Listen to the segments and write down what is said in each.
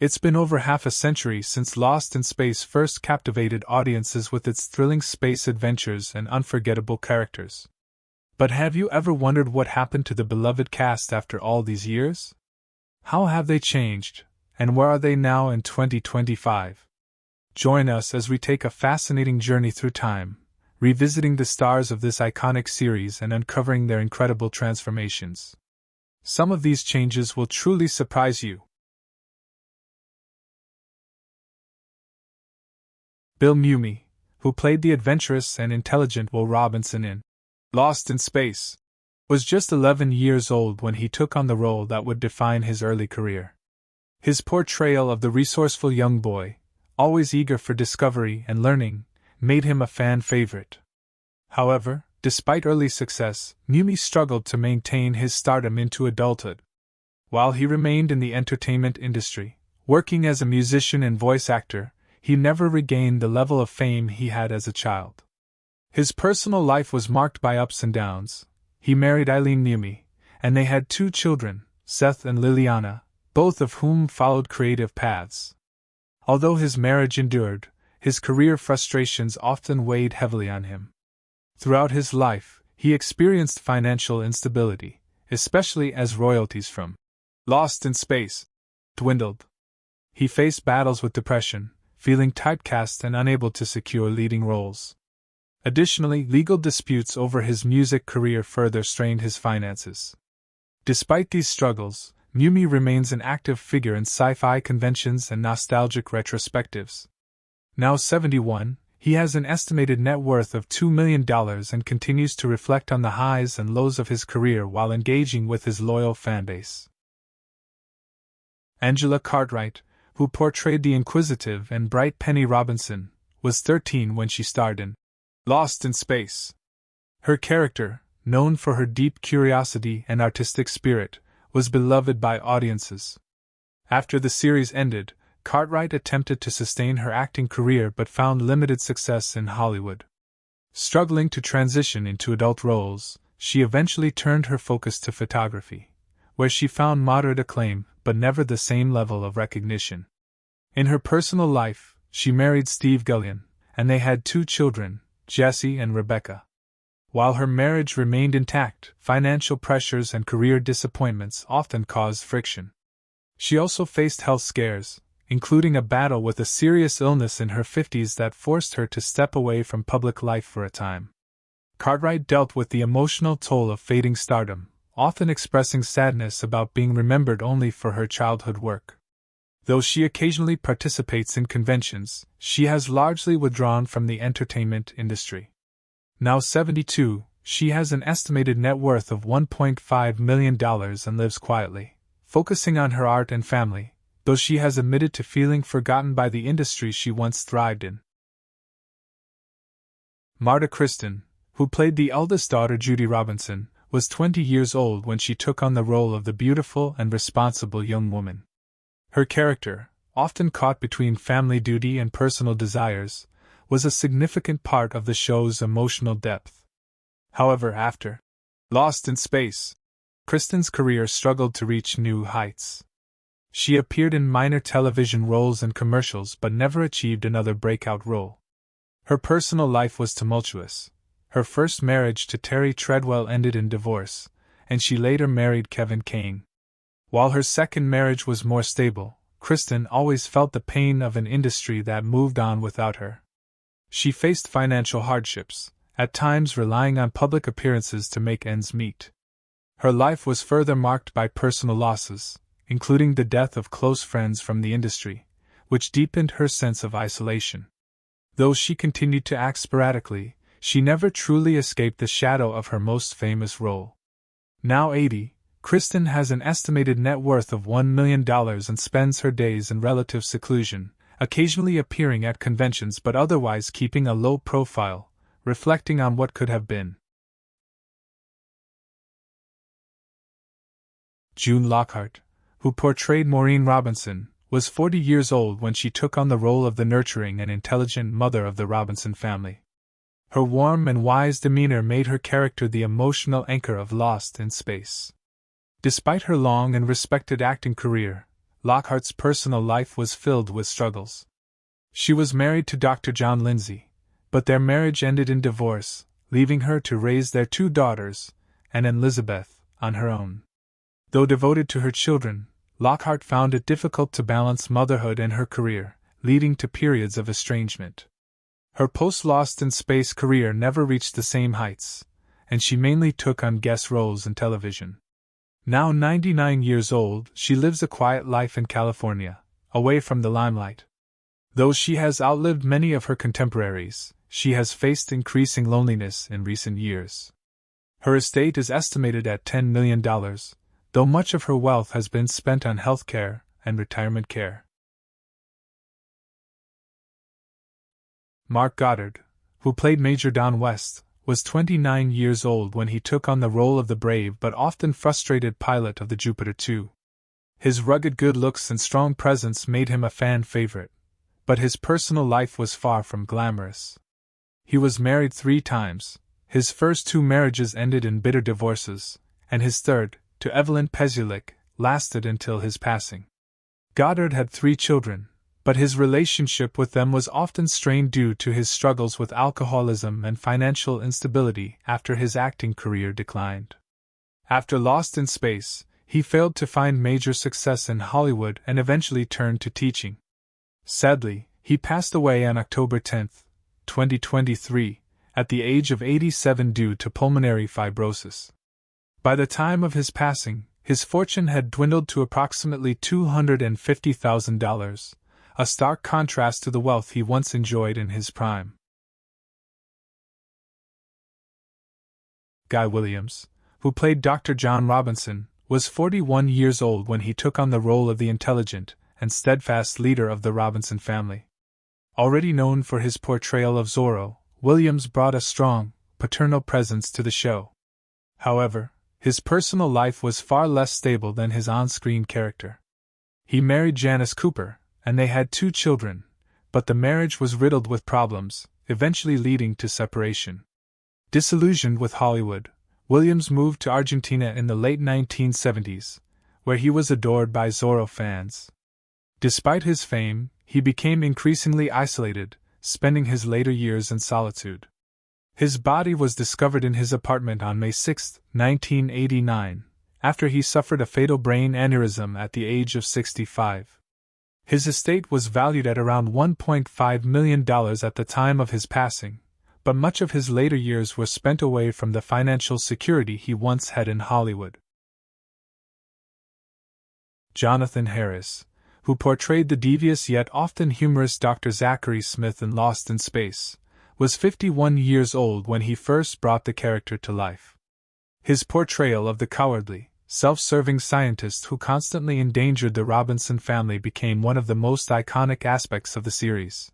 It's been over half a century since Lost in Space first captivated audiences with its thrilling space adventures and unforgettable characters. But have you ever wondered what happened to the beloved cast after all these years? How have they changed, and where are they now in 2025? Join us as we take a fascinating journey through time, revisiting the stars of this iconic series and uncovering their incredible transformations. Some of these changes will truly surprise you. Bill Mumy, who played the adventurous and intelligent Will Robinson in Lost in Space, was just 11 years old when he took on the role that would define his early career. His portrayal of the resourceful young boy, always eager for discovery and learning, made him a fan favorite. However, despite early success, Mumy struggled to maintain his stardom into adulthood. While he remained in the entertainment industry, working as a musician and voice actor, he never regained the level of fame he had as a child. His personal life was marked by ups and downs. He married Eileen Mumy, and they had 2 children, Seth and Liliana, both of whom followed creative paths. Although his marriage endured, his career frustrations often weighed heavily on him. Throughout his life, he experienced financial instability, especially as royalties from Lost in Space dwindled. He faced battles with depression, feeling typecast and unable to secure leading roles. Additionally, legal disputes over his music career further strained his finances. Despite these struggles, Mumy remains an active figure in sci-fi conventions and nostalgic retrospectives. Now 71, he has an estimated net worth of $2 million and continues to reflect on the highs and lows of his career while engaging with his loyal fanbase. Angela Cartwright, who portrayed the inquisitive and bright Penny Robinson, was 13 when she starred in Lost in Space. Her character, known for her deep curiosity and artistic spirit, was beloved by audiences. After the series ended, Cartwright attempted to sustain her acting career but found limited success in Hollywood. Struggling to transition into adult roles, she eventually turned her focus to photography, where she found moderate acclaim but never the same level of recognition. In her personal life, she married Steve Gullion, and they had 2 children, Jesse and Rebecca. While her marriage remained intact, financial pressures and career disappointments often caused friction. She also faced health scares, including a battle with a serious illness in her 50s that forced her to step away from public life for a time. Cartwright dealt with the emotional toll of fading stardom, often expressing sadness about being remembered only for her childhood work. Though she occasionally participates in conventions, she has largely withdrawn from the entertainment industry. Now 72, she has an estimated net worth of $1.5 million and lives quietly, focusing on her art and family, though she has admitted to feeling forgotten by the industry she once thrived in. Marta Kristen, who played the eldest daughter Judy Robinson, was 20 years old when she took on the role of the beautiful and responsible young woman. Her character, often caught between family duty and personal desires, was a significant part of the show's emotional depth. However, after Lost in Space, Kristen's career struggled to reach new heights. She appeared in minor television roles and commercials but never achieved another breakout role. Her personal life was tumultuous. Her first marriage to Terry Treadwell ended in divorce, and she later married Kevin Kane. While her second marriage was more stable, Kristen always felt the pain of an industry that moved on without her. She faced financial hardships, at times relying on public appearances to make ends meet. Her life was further marked by personal losses, including the death of close friends from the industry, which deepened her sense of isolation. Though she continued to act sporadically, she never truly escaped the shadow of her most famous role. Now 80, Kristen has an estimated net worth of $1 million and spends her days in relative seclusion, occasionally appearing at conventions but otherwise keeping a low profile, reflecting on what could have been. June Lockhart, who portrayed Maureen Robinson, was 40 years old when she took on the role of the nurturing and intelligent mother of the Robinson family. Her warm and wise demeanor made her character the emotional anchor of Lost in Space. Despite her long and respected acting career, Lockhart's personal life was filled with struggles. She was married to Dr. John Lindsay, but their marriage ended in divorce, leaving her to raise their 2 daughters, Anne and Elizabeth, on her own. Though devoted to her children, Lockhart found it difficult to balance motherhood and her career, leading to periods of estrangement. Her post-Lost in Space career never reached the same heights, and she mainly took on guest roles in television. Now 99 years old, she lives a quiet life in California, away from the limelight. Though she has outlived many of her contemporaries, she has faced increasing loneliness in recent years. Her estate is estimated at $10 million, though much of her wealth has been spent on health care and retirement care. Mark Goddard, who played Major Don West, was 29 years old when he took on the role of the brave but often frustrated pilot of the Jupiter 2. His rugged good looks and strong presence made him a fan favorite, but his personal life was far from glamorous. He was married 3 times, his first 2 marriages ended in bitter divorces, and his third, to Evelyn Pezulik, lasted until his passing. Goddard had 3 children, but his relationship with them was often strained due to his struggles with alcoholism and financial instability after his acting career declined. After Lost in Space, he failed to find major success in Hollywood and eventually turned to teaching. Sadly, he passed away on October 10, 2023, at the age of 87 due to pulmonary fibrosis. By the time of his passing, his fortune had dwindled to approximately $250,000, a stark contrast to the wealth he once enjoyed in his prime. Guy Williams, who played Dr. John Robinson, was 41 years old when he took on the role of the intelligent and steadfast leader of the Robinson family. Already known for his portrayal of Zorro, Williams brought a strong, paternal presence to the show. However, his personal life was far less stable than his on-screen character. He married Janice Cooper, and they had 2 children, but the marriage was riddled with problems, eventually leading to separation. Disillusioned with Hollywood, Williams moved to Argentina in the late 1970s, where he was adored by Zorro fans. Despite his fame, he became increasingly isolated, spending his later years in solitude. His body was discovered in his apartment on May 6, 1989, after he suffered a fatal brain aneurysm at the age of 65. His estate was valued at around $1.5 million at the time of his passing, but much of his later years were spent away from the financial security he once had in Hollywood. Jonathan Harris, who portrayed the devious yet often humorous Dr. Zachary Smith in Lost in Space, was 51 years old when he first brought the character to life. His portrayal of the cowardly, self-serving scientist who constantly endangered the Robinson family became one of the most iconic aspects of the series.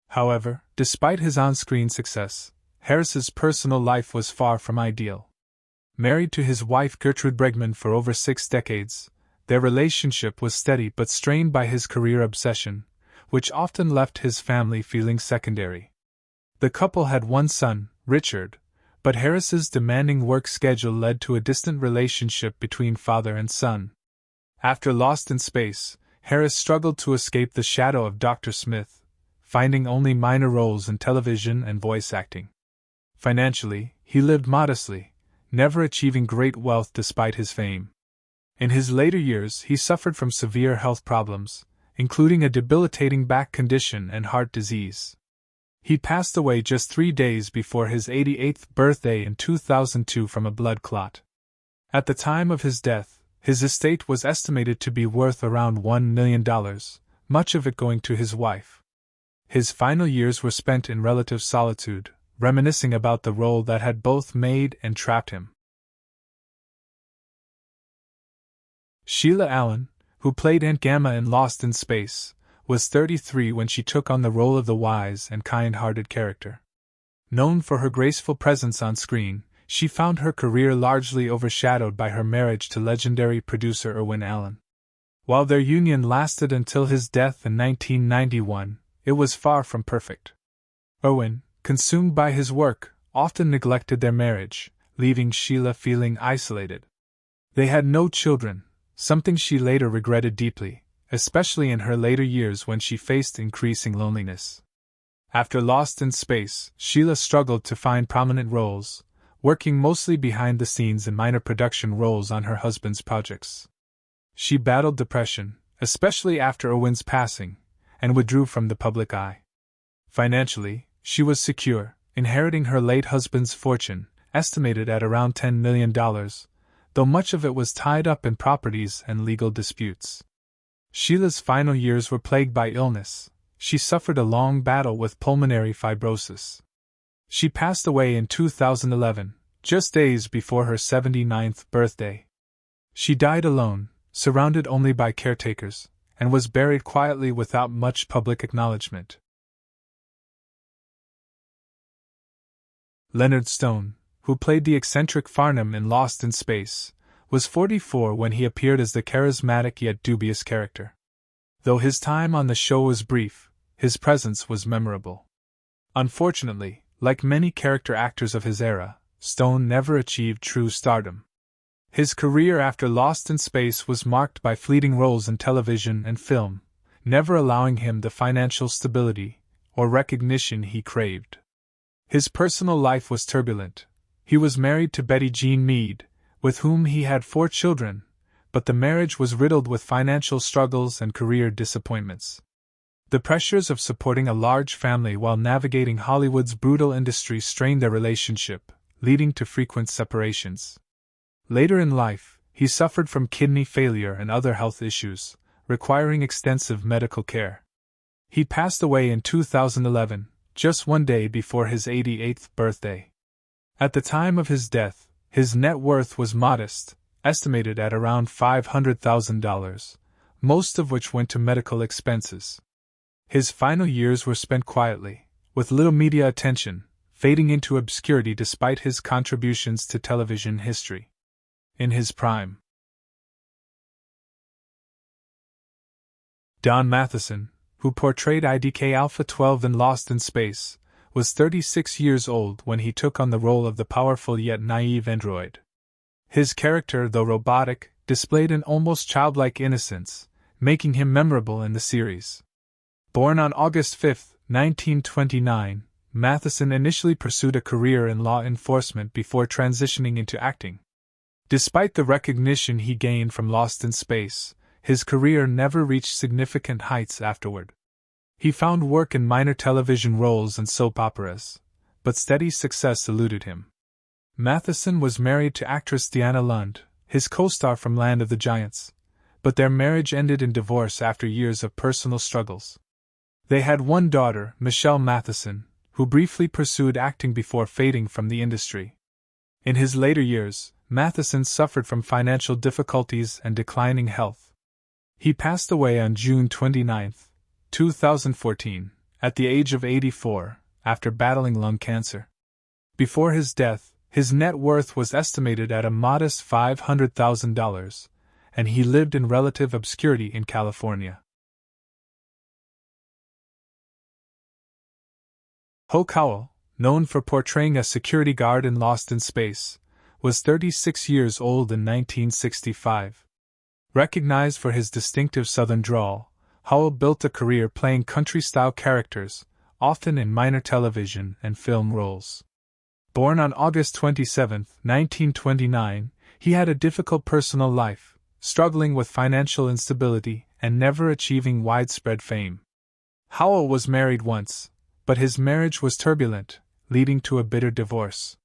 However, despite his on-screen success, Harris's personal life was far from ideal. Married to his wife Gertrude Bregman for over 6 decades, their relationship was steady but strained by his career obsession, which often left his family feeling secondary. The couple had 1 son, Richard, but Harris's demanding work schedule led to a distant relationship between father and son. After Lost in Space, Harris struggled to escape the shadow of Dr. Smith, finding only minor roles in television and voice acting. Financially, he lived modestly, never achieving great wealth despite his fame. In his later years, he suffered from severe health problems, including a debilitating back condition and heart disease. He passed away just 3 days before his 88th birthday in 2002 from a blood clot. At the time of his death, his estate was estimated to be worth around $1 million, much of it going to his wife. His final years were spent in relative solitude, reminiscing about the role that had both made and trapped him. Sheila Allen, who played Aunt Gamma in Lost in Space, was 33 when she took on the role of the wise and kind-hearted character. Known for her graceful presence on screen, she found her career largely overshadowed by her marriage to legendary producer Irwin Allen. While their union lasted until his death in 1991, it was far from perfect. Irwin, consumed by his work, often neglected their marriage, leaving Sheila feeling isolated. They had no children, something she later regretted deeply, especially in her later years when she faced increasing loneliness. After Lost in Space, Sheila struggled to find prominent roles, working mostly behind the scenes in minor production roles on her husband's projects. She battled depression, especially after Owen's passing, and withdrew from the public eye. Financially, she was secure, inheriting her late husband's fortune, estimated at around $10 million, though much of it was tied up in properties and legal disputes. Sheila's final years were plagued by illness. She suffered a long battle with pulmonary fibrosis. She passed away in 2011, just days before her 79th birthday. She died alone, surrounded only by caretakers, and was buried quietly without much public acknowledgement. Leonard Stone, who played the eccentric Farnham in Lost in Space, was 44 when he appeared as the charismatic yet dubious character. Though his time on the show was brief, his presence was memorable. Unfortunately, like many character actors of his era, Stone never achieved true stardom. His career after Lost in Space was marked by fleeting roles in television and film, never allowing him the financial stability or recognition he craved. His personal life was turbulent. He was married to Betty Jean Mead, with whom he had 4 children, but the marriage was riddled with financial struggles and career disappointments. The pressures of supporting a large family while navigating Hollywood's brutal industry strained their relationship, leading to frequent separations. Later in life, he suffered from kidney failure and other health issues, requiring extensive medical care. He passed away in 2011, just one day before his 88th birthday. At the time of his death, his net worth was modest, estimated at around $500,000, most of which went to medical expenses. His final years were spent quietly, with little media attention, fading into obscurity despite his contributions to television history. In his prime, Don Matheson, who portrayed IDK Alpha 12 in Lost in Space, was 36 years old when he took on the role of the powerful yet naive android. His character, though robotic, displayed an almost childlike innocence, making him memorable in the series. Born on August 5, 1929, Matheson initially pursued a career in law enforcement before transitioning into acting. Despite the recognition he gained from Lost in Space, his career never reached significant heights afterward. He found work in minor television roles and soap operas, but steady success eluded him. Matheson was married to actress Deanna Lund, his co-star from Land of the Giants, but their marriage ended in divorce after years of personal struggles. They had one daughter, Michelle Matheson, who briefly pursued acting before fading from the industry. In his later years, Matheson suffered from financial difficulties and declining health. He passed away on June 29, 2014, at the age of 84, after battling lung cancer. Before his death, his net worth was estimated at a modest $500,000, and he lived in relative obscurity in California. Hoke Howell, known for portraying a security guard in Lost in Space, was 36 years old in 1965. Recognized for his distinctive Southern drawl, Howell built a career playing country-style characters, often in minor television and film roles. Born on August 27, 1929, he had a difficult personal life, struggling with financial instability and never achieving widespread fame. Howell was married once, but his marriage was turbulent, leading to a bitter divorce.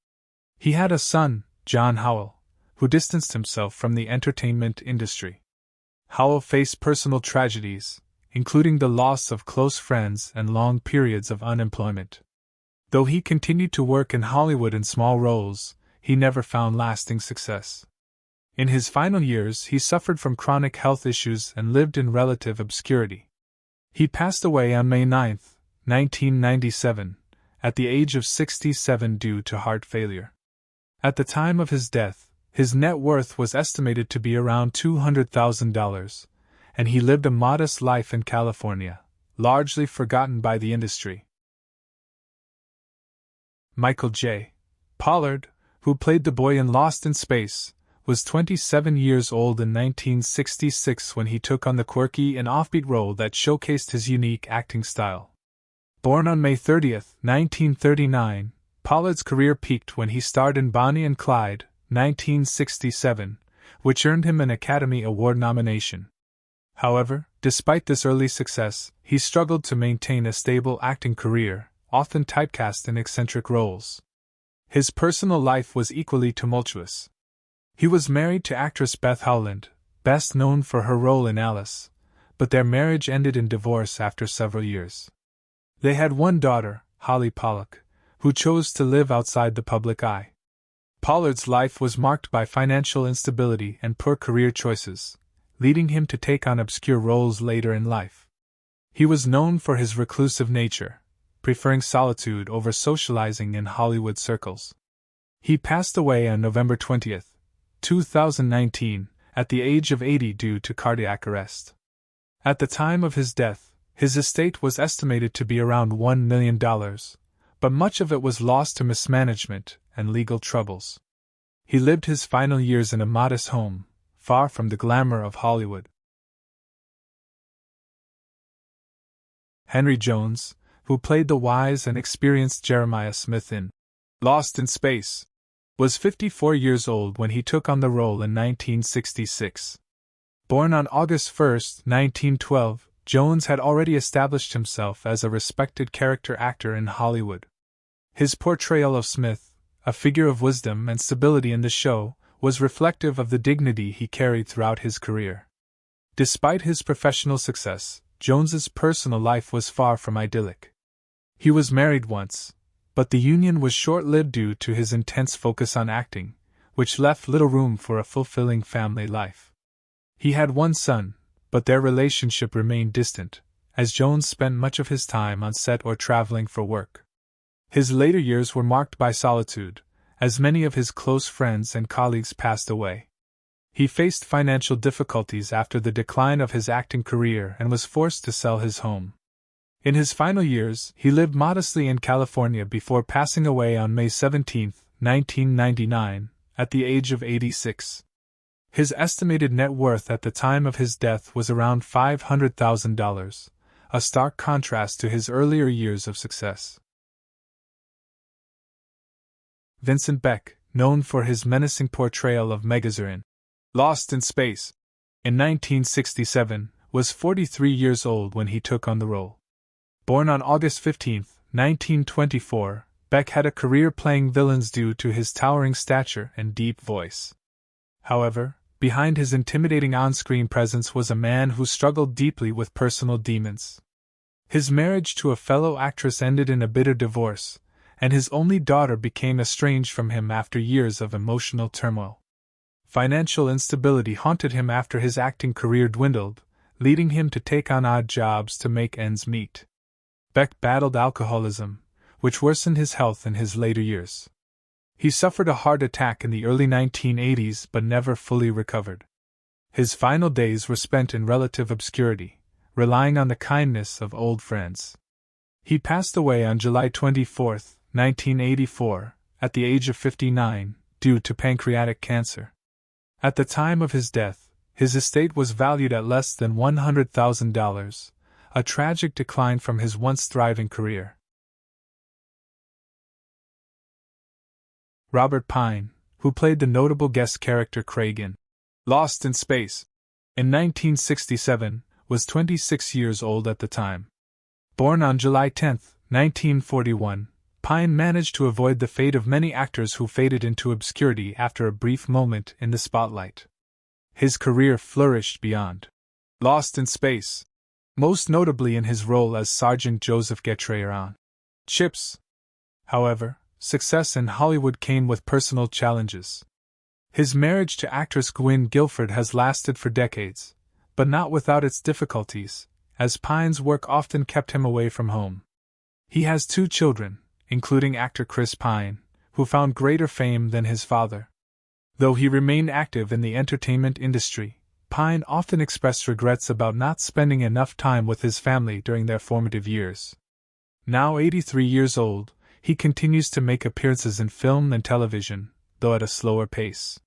He had a son, John Howell, who distanced himself from the entertainment industry. Howell faced personal tragedies, including the loss of close friends and long periods of unemployment. Though he continued to work in Hollywood in small roles, he never found lasting success. In his final years, he suffered from chronic health issues and lived in relative obscurity. He passed away on May 9, 1997, at the age of 67 due to heart failure. At the time of his death, his net worth was estimated to be around $200,000, and he lived a modest life in California, largely forgotten by the industry. Michael J. Pollard, who played the boy in Lost in Space, was 27 years old in 1966 when he took on the quirky and offbeat role that showcased his unique acting style. Born on May 30, 1939, Pollard's career peaked when he starred in Bonnie and Clyde, 1967, which earned him an Academy Award nomination. However, despite this early success, he struggled to maintain a stable acting career, often typecast in eccentric roles. His personal life was equally tumultuous. He was married to actress Beth Howland, best known for her role in Alice, but their marriage ended in divorce after several years. They had one daughter, Holly Pollock, who chose to live outside the public eye. Pollard's life was marked by financial instability and poor career choices, leading him to take on obscure roles later in life. He was known for his reclusive nature, preferring solitude over socializing in Hollywood circles. He passed away on November 20, 2019, at the age of 80 due to cardiac arrest. At the time of his death, his estate was estimated to be around $1 million, but much of it was lost to mismanagement and legal troubles. He lived his final years in a modest home, far from the glamour of Hollywood. Henry Jones, who played the wise and experienced Jeremiah Smith in Lost in Space, was 54 years old when he took on the role in 1966. Born on August 1, 1912, Jones had already established himself as a respected character actor in Hollywood. His portrayal of Smith, a figure of wisdom and stability in the show, was reflective of the dignity he carried throughout his career. Despite his professional success, Jones's personal life was far from idyllic. He was married once, but the union was short-lived due to his intense focus on acting, which left little room for a fulfilling family life. He had one son, but their relationship remained distant, as Jones spent much of his time on set or traveling for work. His later years were marked by solitude, as many of his close friends and colleagues passed away. He faced financial difficulties after the decline of his acting career and was forced to sell his home. In his final years, he lived modestly in California before passing away on May 17, 1999, at the age of 86. His estimated net worth at the time of his death was around $500,000, a stark contrast to his earlier years of success. Vincent Beck, known for his menacing portrayal of Megazord in Lost in Space, in 1967, was 43 years old when he took on the role. Born on August 15, 1924, Beck had a career playing villains due to his towering stature and deep voice. However, behind his intimidating on-screen presence was a man who struggled deeply with personal demons. His marriage to a fellow actress ended in a bitter divorce, and his only daughter became estranged from him after years of emotional turmoil. Financial instability haunted him after his acting career dwindled, leading him to take on odd jobs to make ends meet. Beck battled alcoholism, which worsened his health in his later years. He suffered a heart attack in the early 1980s but never fully recovered. His final days were spent in relative obscurity, relying on the kindness of old friends. He passed away on July 24, 1984, at the age of 59, due to pancreatic cancer. At the time of his death, his estate was valued at less than $100,000, a tragic decline from his once thriving career. Robert Pine, who played the notable guest character Craig in Lost in Space, in 1967, was 26 years old at the time. Born on July 10, 1941, Pine managed to avoid the fate of many actors who faded into obscurity after a brief moment in the spotlight. His career flourished beyond Lost in Space, most notably in his role as Sergeant Joseph Getreyer on Chips. However, success in Hollywood came with personal challenges. His marriage to actress Gwynne Guilford has lasted for decades, but not without its difficulties, as Pine's work often kept him away from home. He has 2 children, including actor Chris Pine, who found greater fame than his father. Though he remained active in the entertainment industry, Pine often expressed regrets about not spending enough time with his family during their formative years. Now 83 years old, he continues to make appearances in film and television, though at a slower pace.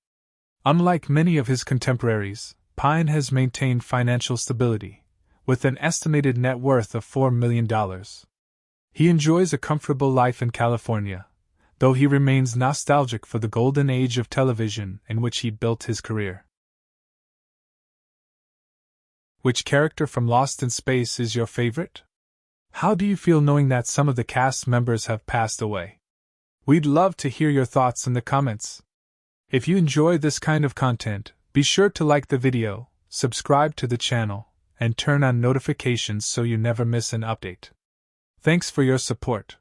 Unlike many of his contemporaries, Pine has maintained financial stability, with an estimated net worth of $4 million. He enjoys a comfortable life in California, though he remains nostalgic for the golden age of television in which he built his career. Which character from Lost in Space is your favorite? How do you feel knowing that some of the cast members have passed away? We'd love to hear your thoughts in the comments. If you enjoy this kind of content, be sure to like the video, subscribe to the channel, and turn on notifications so you never miss an update. Thanks for your support.